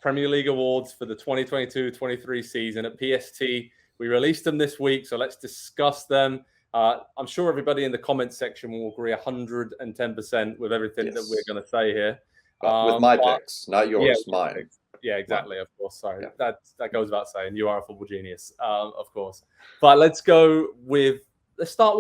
Premier League awards for the 2022-23 season at PST. We released them this week, so let's discuss them. I'm sure everybody in the comments section will agree 110% with everything that we're going to say here. With my picks, not yours, mine. Yeah, exactly. Of course. Sorry, that goes without saying. You are a football genius, of course. But let's start with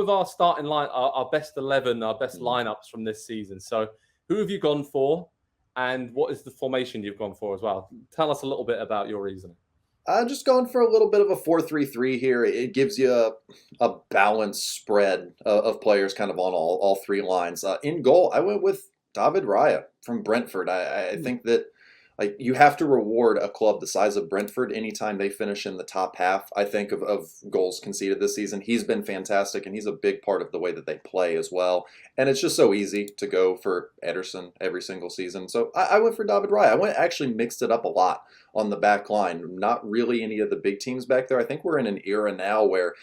our starting line, our best 11, our best lineups from this season. So, who have you gone for, and what is the formation you've gone for as well? Tell us a little bit about your reasoning. I'm just going for a little bit of a 4-3-3 here. It gives you a balanced spread of players kind of on all three lines. In goal, I went with David Raya from Brentford. I think that you have to reward a club the size of Brentford anytime they finish in the top half, I think, of goals conceded this season. He's been fantastic, and he's a big part of the way that they play as well. And it's just so easy to go for Ederson every single season. So I went for David Raya. I actually mixed it up a lot on the back line. Not really any of the big teams back there. I think we're in an era now where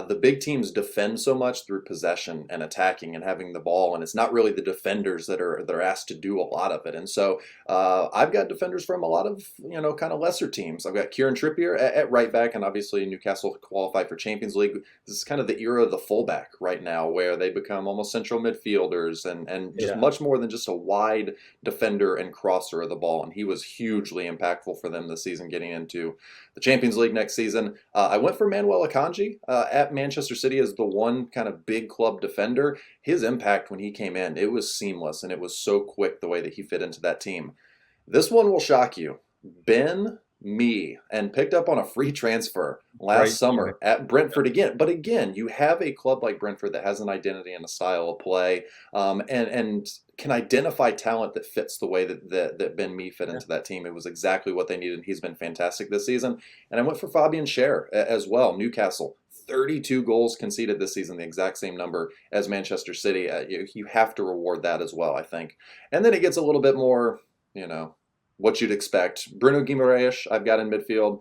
the big teams defend so much through possession and attacking and having the ball, and it's not really the defenders that are asked to do a lot of it. And so I've got defenders from a lot of kind of lesser teams. I've got Kieran Trippier at right back, and obviously Newcastle qualified for Champions League. This is kind of the era of the fullback right now, where they become almost central midfielders and just much more than just a wide defender and crosser of the ball. And he was hugely impactful for them this season, getting into the Champions League next season. I went for Manuel Akanji at Manchester City as the one kind of big club defender. His impact when he came in, it was seamless, and it was so quick the way that he fit into that team. This one will shock you. Ben Mee, and picked up on a free transfer last summer at Brentford again. But again, you have a club like Brentford that has an identity and a style of play, and can identify talent that fits the way that Ben Mee fit into that team. It was exactly what they needed. He's been fantastic this season. And I went for Fabian Schär as well. Newcastle, 32 goals conceded this season, the exact same number as Manchester City. You have to reward that as well, I think. And then it gets a little bit more, what you'd expect. Bruno Guimaraes, I've got in midfield.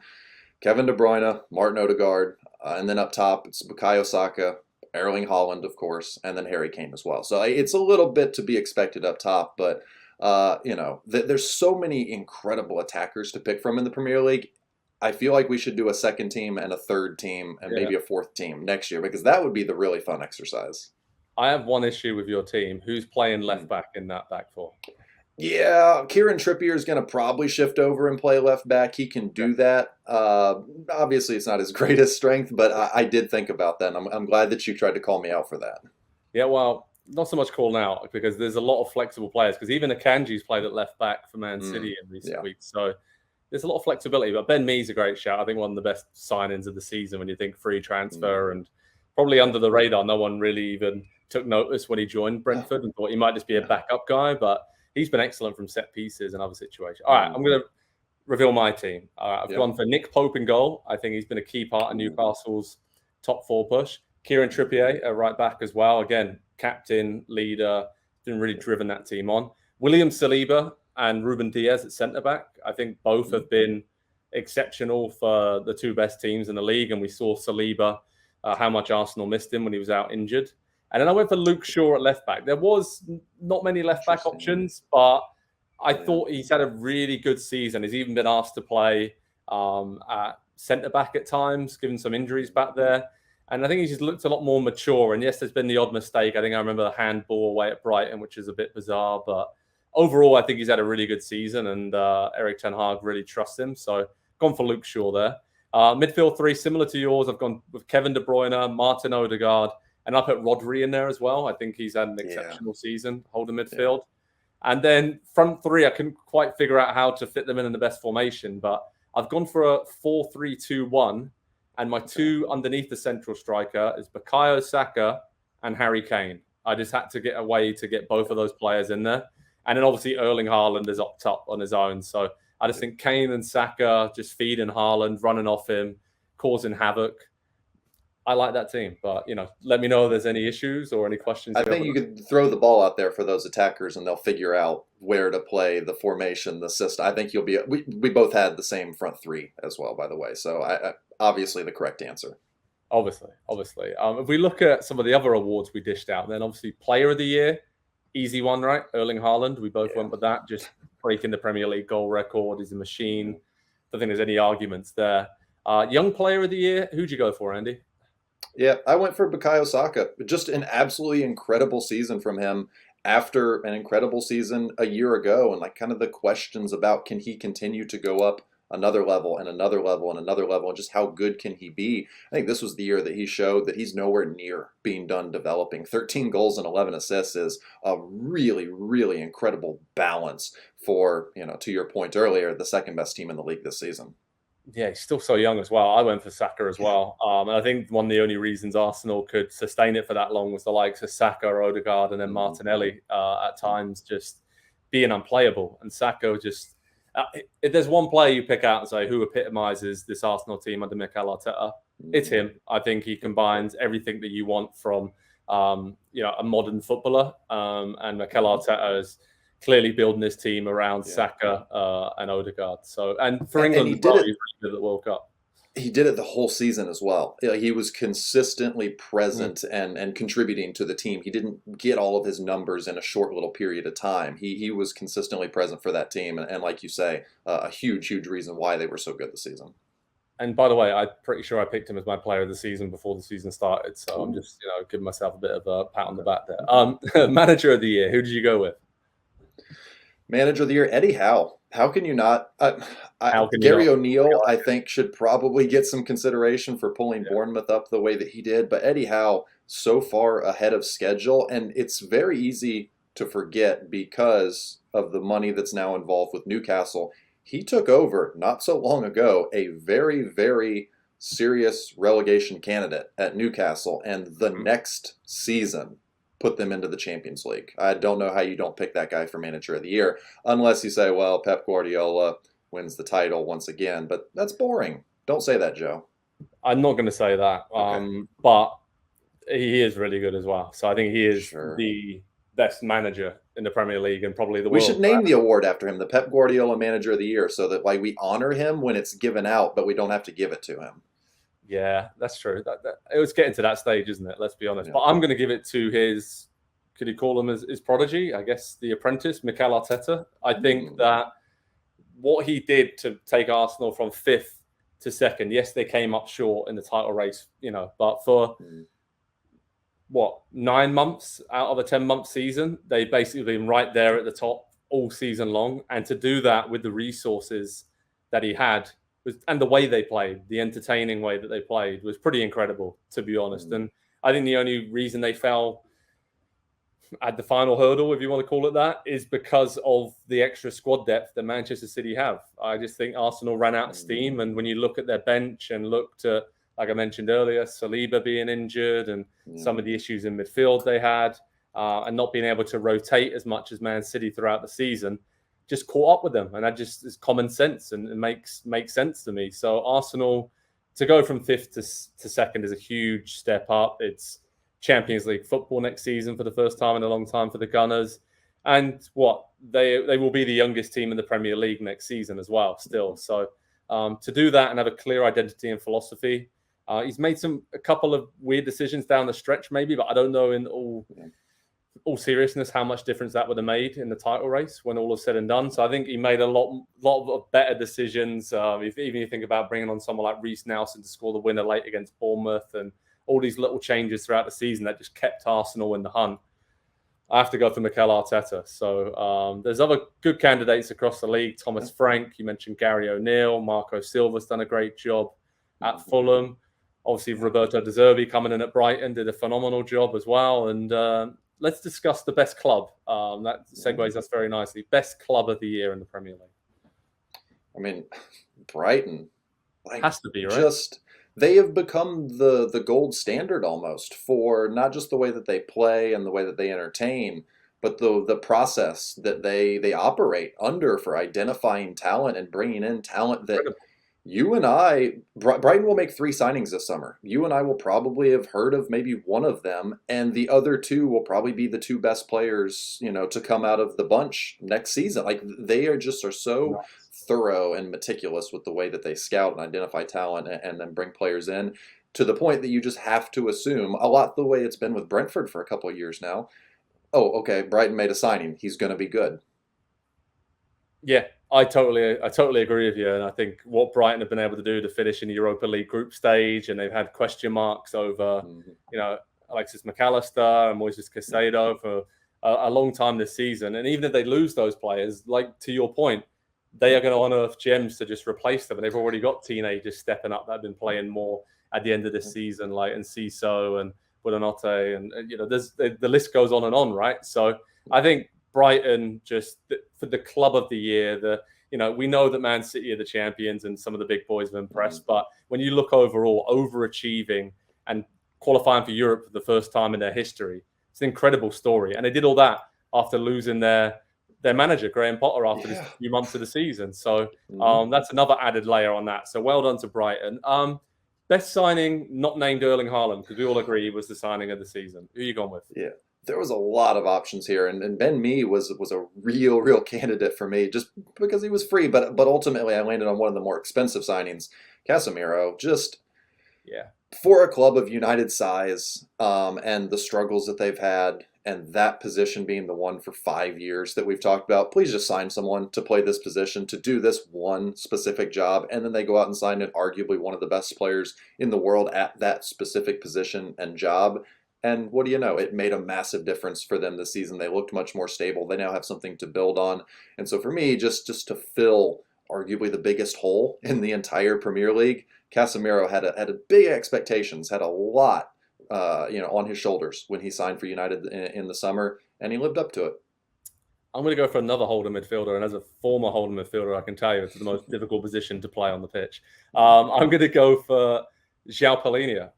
Kevin De Bruyne, Martin Odegaard, and then up top, it's Bukayo Saka, Erling Haaland, of course, and then Harry Kane as well. So it's a little bit to be expected up top, but there's so many incredible attackers to pick from in the Premier League. I feel like we should do a second team and a third team and maybe a fourth team next year, because that would be the really fun exercise. I have one issue with your team. Who's playing left back in that back four? Yeah, Kieran Trippier is going to probably shift over and play left back. He can do that. Obviously, it's not his greatest strength, but I did think about that. And I'm glad that you tried to call me out for that. Yeah, well, not so much calling out, because there's a lot of flexible players, because even Akanji's played at left back for Man City in recent weeks. So there's a lot of flexibility. But Ben Mee's a great shout. I think one of the best signings of the season when you think free transfer and probably under the radar. No one really even took notice when he joined Brentford and thought he might just be a backup guy, but he's been excellent from set pieces and other situations. All right, I'm going to reveal my team. I've gone for Nick Pope in goal. I think he's been a key part of Newcastle's top four push. Kieran Trippier at right back as well. Again, captain, leader, been really driven that team on. William Saliba and Ruben Diaz at centre back. I think both have been exceptional for the two best teams in the league, and we saw Saliba, how much Arsenal missed him when he was out injured. And then I went for Luke Shaw at left back. There was not many left back options, but I thought he's had a really good season. He's even been asked to play at centre back at times, given some injuries back there. And I think he's just looked a lot more mature. And yes, there's been the odd mistake. I think I remember the handball away at Brighton, which is a bit bizarre. But overall, I think he's had a really good season, and Erik ten Hag really trusts him. So gone for Luke Shaw there. Midfield three, similar to yours. I've gone with Kevin De Bruyne, Martin Odegaard, and I put Rodri in there as well. I think he's had an exceptional season holding midfield. And then front three, I couldn't quite figure out how to fit them in the best formation, but I've gone for a 4-3-2-1, and my two underneath the central striker is Bukayo Saka and Harry Kane. I just had to get a way to get both of those players in there. And then obviously Erling Haaland is up top on his own. So I just think Kane and Saka just feeding Haaland, running off him, causing havoc. I like that team, but let me know if there's any issues or any questions. I think you could throw the ball out there for those attackers, and they'll figure out where to play, the formation, the system. I think you'll be. We both had the same front three as well, by the way. So I obviously the correct answer. Obviously. If we look at some of the other awards we dished out, then obviously Player of the Year, easy one, right? Erling Haaland. We both went with that. Just breaking the Premier League goal record. He's a machine. Don't think there's any arguments there. Young player of the year, who'd you go for, Andy? Yeah, I went for Bukayo Saka. Just an absolutely incredible season from him after an incredible season a year ago, and like kind of the questions about can he continue to go up another level and another level and another level, and just how good can he be? I think this was the year that he showed that he's nowhere near being done developing. 13 goals and 11 assists is a really, really incredible balance for, to your point earlier, the second best team in the league this season. Yeah, he's still so young as well. I went for Saka as well. And I think one of the only reasons Arsenal could sustain it for that long was the likes of Saka, Odegaard, and then Martinelli at times just being unplayable. And Saka just, if there's one player you pick out and say who epitomizes this Arsenal team under Mikel Arteta, it's him. I think he combines everything that you want from, a modern footballer. And Mikel Arteta is clearly building this team around Saka and Odegaard. So, and for England, he did it at the World Cup. He did it the whole season as well. He was consistently present and contributing to the team. He didn't get all of his numbers in a short little period of time. He was consistently present for that team. And like you say, a huge, huge reason why they were so good this season. And by the way, I'm pretty sure I picked him as my player of the season before the season started. So I'm just, giving myself a bit of a pat on the back there. Manager of the year, who did you go with? Manager of the year, Eddie Howe. How can you not? Gary O'Neill, I think, should probably get some consideration for pulling Bournemouth up the way that he did. But Eddie Howe, so far ahead of schedule, and it's very easy to forget because of the money that's now involved with Newcastle. He took over, not so long ago, a very, very serious relegation candidate at Newcastle, and the next season put them into the Champions League. I don't know how you don't pick that guy for Manager of the Year, unless you say, well, Pep Guardiola wins the title once again. But that's boring. Don't say that, Joe. I'm not going to say that. Okay. But he is really good as well. So I think he is the best manager in the Premier League and probably the world. We should name the award after him, the Pep Guardiola Manager of the Year, so that we honor him when it's given out, but we don't have to give it to him. Yeah, that's true. It was getting to that stage, isn't it? Let's be honest. Yeah. But I'm going to give it to his, could you call him his prodigy? I guess the apprentice, Mikel Arteta. I think that what he did to take Arsenal from 5th to 2nd, yes, they came up short in the title race, but for 9 months out of a 10-month season, they've basically been right there at the top all season long. And to do that with the resources that he had, and the way they played, the entertaining way that they played was pretty incredible, to be honest. And I think the only reason they fell at the final hurdle, if you want to call it that, is because of the extra squad depth that Manchester City have. I just think Arsenal ran out of steam. And when you look at their bench and look to, like I mentioned earlier, Saliba being injured and some of the issues in midfield they had and not being able to rotate as much as Man City throughout the season, just caught up with them, and that just is common sense and makes sense to me. So Arsenal, to go from 5th to 2nd is a huge step up. It's Champions League football next season for the first time in a long time for the Gunners, and they will be the youngest team in the Premier League next season as well. Still, so to do that and have a clear identity and philosophy, he's made a couple of weird decisions down the stretch, maybe, but I don't know in all seriousness how much difference that would have made in the title race when all is said and done. So I think he made a lot of better decisions. If even you think about bringing on someone like Reece Nelson to score the winner late against Bournemouth and all these little changes throughout the season that just kept Arsenal in the hunt, I have to go for Mikel Arteta. So there's other good candidates across the league. Thomas Frank, you mentioned Gary O'Neill, Marco Silva's done a great job at Fulham. Obviously, Roberto De Zerbi coming in at Brighton did a phenomenal job as well. And let's discuss the best club. That segues us very nicely. Best club of the year in the Premier League. I mean, Brighton. Has to be, right? They have become the gold standard almost for not just the way that they play and the way that they entertain, but the process that they operate under for identifying talent and bringing in talent that you and I, Brighton will make 3 signings this summer. You and I will probably have heard of maybe one of them, and the other 2 will probably be the 2 best players, to come out of the bunch next season. Like they are so thorough and meticulous with the way that they scout and identify talent and then bring players in, to the point that you just have to assume, a lot the way it's been with Brentford for a couple of years now, oh, okay, Brighton made a signing, he's going to be good. Yeah, I totally agree with you. And I think what Brighton have been able to do to finish in the Europa League group stage, and they've had question marks over, Alexis McAllister and Moises Caicedo for a long time this season. And even if they lose those players, like to your point, they are going to unearth gems to just replace them. And they've already got teenagers stepping up that have been playing more at the end of this season, like Enciso and Buonanotte, and the list goes on, right? So I think Brighton, just for the club of the year, we know that Man City are the champions and some of the big boys have impressed, but when you look overall, overachieving and qualifying for Europe for the first time in their history, it's an incredible story. And they did all that after losing their manager, Graham Potter, after this few months of the season. So that's another added layer on that. So well done to Brighton. Best signing, not named Erling Haaland, because we all agree he was the signing of the season. Who are you going with? Yeah. There was a lot of options here, and Ben Mee was a real candidate for me just because he was free. But ultimately, I landed on one of the more expensive signings, Casemiro. For a club of United size and the struggles that they've had, and that position being the one for 5 years that we've talked about, please just sign someone to play this position, to do this one specific job, and then they go out and sign arguably one of the best players in the world at that specific position and job. And what do you know? It made a massive difference for them this season. They looked much more stable. They now have something to build on. And so for me, just to fill arguably the biggest hole in the entire Premier League, Casemiro had a big expectations, had a lot on his shoulders when he signed for United in the summer, and he lived up to it. I'm going to go for another holding midfielder, and as a former holding midfielder, I can tell you it's the most difficult position to play on the pitch. I'm going to go for João Palhinha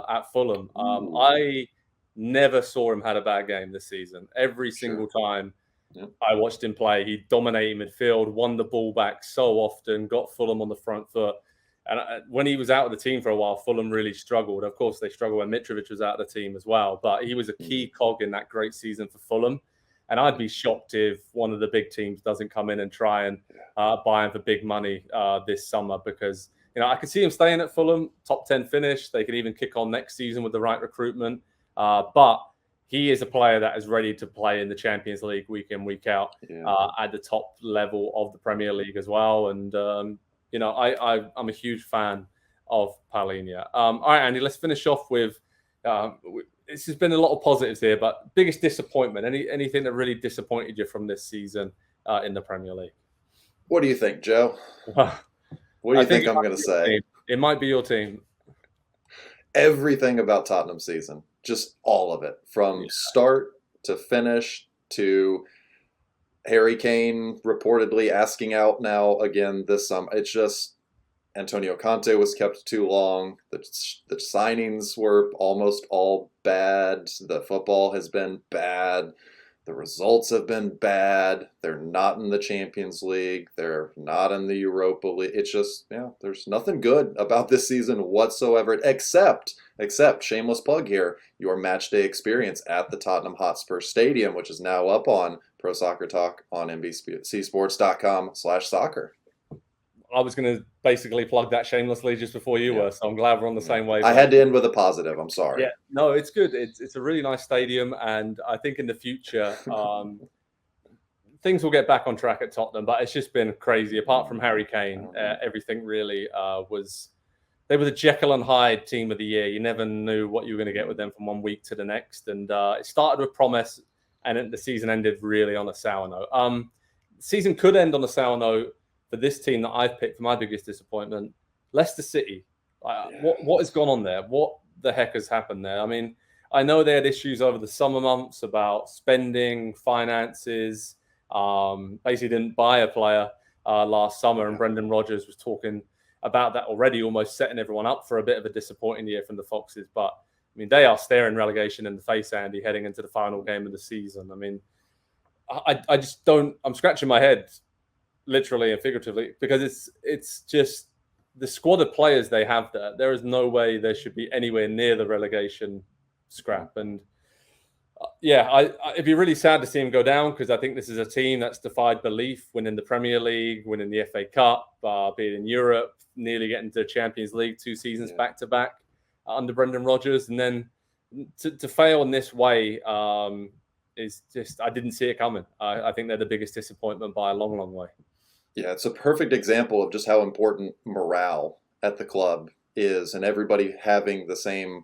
at Fulham. I never saw him had a bad game this season. Every single time I watched him play, he dominated midfield, won the ball back so often, got Fulham on the front foot. And when he was out of the team for a while, Fulham really struggled. Of course, they struggled when Mitrovic was out of the team as well. But he was a key cog in that great season for Fulham. And I'd be shocked if one of the big teams doesn't come in and try and buy him for big money this summer, because I could see him staying at Fulham, top 10 finish. They could even kick on next season with the right recruitment. But he is a player that is ready to play in the Champions League week in, week out at the top level of the Premier League as well. And, I'm a huge fan of Palhinha. All right, Andy, let's finish off with this has been a lot of positives here, but biggest disappointment, anything that really disappointed you from this season in the Premier League? What do you think, Joe? What do you think I'm going to say? Team. It might be your team. Everything about Tottenham season, just all of it, from start to finish, to Harry Kane reportedly asking out now again this summer. It's just Antonio Conte was kept too long. The signings were almost all bad. The football has been bad. The results have been bad. They're not in the Champions League. They're not in the Europa League. It's just, there's nothing good about this season whatsoever, except, shameless plug here, your match day experience at the Tottenham Hotspur Stadium, which is now up on Pro Soccer Talk on NBCSports.com/soccer. I was going to basically plug that shamelessly just before you were, so I'm glad we're on the same wave. I had to end with a positive. I'm sorry. Yeah, no, it's good. It's a really nice stadium, and I think in the future things will get back on track at Tottenham. But it's just been crazy. Apart from Harry Kane, everything really was. They were the Jekyll and Hyde team of the year. You never knew what you were going to get with them from one week to the next, and it started with promise, and the season ended really on a sour note. The season could end on a sour note for this team that I've picked for my biggest disappointment, Leicester City. What has gone on there? What the heck has happened there? I mean, I know they had issues over the summer months about spending, finances, basically didn't buy a player last summer, and Brendan Rodgers was talking about that already, almost setting everyone up for a bit of a disappointing year from the Foxes. But, I mean, they are staring relegation in the face, Andy, heading into the final game of the season. I mean, I just don't – I'm scratching my head, literally and figuratively, because it's just the squad of players they have there. There is no way they should be anywhere near the relegation scrap. And it'd be really sad to see him go down, because I think this is a team that's defied belief, winning the Premier League, winning the FA Cup, being in Europe, nearly getting to the Champions League 2 seasons back to back under Brendan Rodgers, and then to fail in this way is just, I didn't see it coming. I think they're the biggest disappointment by a long, long way. Yeah, it's a perfect example of just how important morale at the club is, and everybody having the same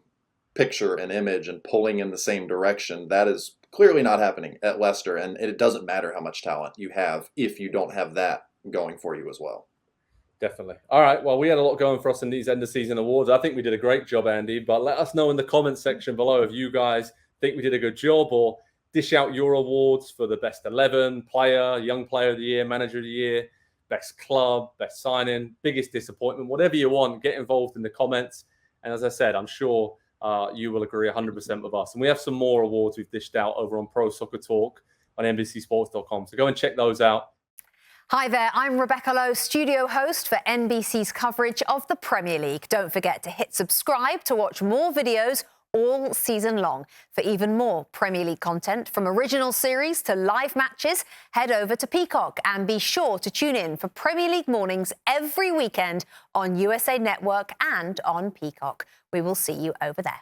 picture and image and pulling in the same direction. That is clearly not happening at Leicester, and it doesn't matter how much talent you have if you don't have that going for you as well. Definitely. All right. Well, we had a lot going for us in these end of season awards. I think we did a great job, Andy, but let us know in the comments section below if you guys think we did a good job, or dish out your awards for the best 11, player, young player of the year, manager of the year, best club, best signing, biggest disappointment, whatever you want. Get involved in the comments. And as I said, I'm sure you will agree 100% with us. And we have some more awards we've dished out over on Pro Soccer Talk on NBCSports.com. So go and check those out. Hi there, I'm Rebecca Lowe, studio host for NBC's coverage of the Premier League. Don't forget to hit subscribe to watch more videos all season long. For even more Premier League content, from original series to live matches, head over to Peacock and be sure to tune in for Premier League mornings every weekend on USA Network and on Peacock. We will see you over there.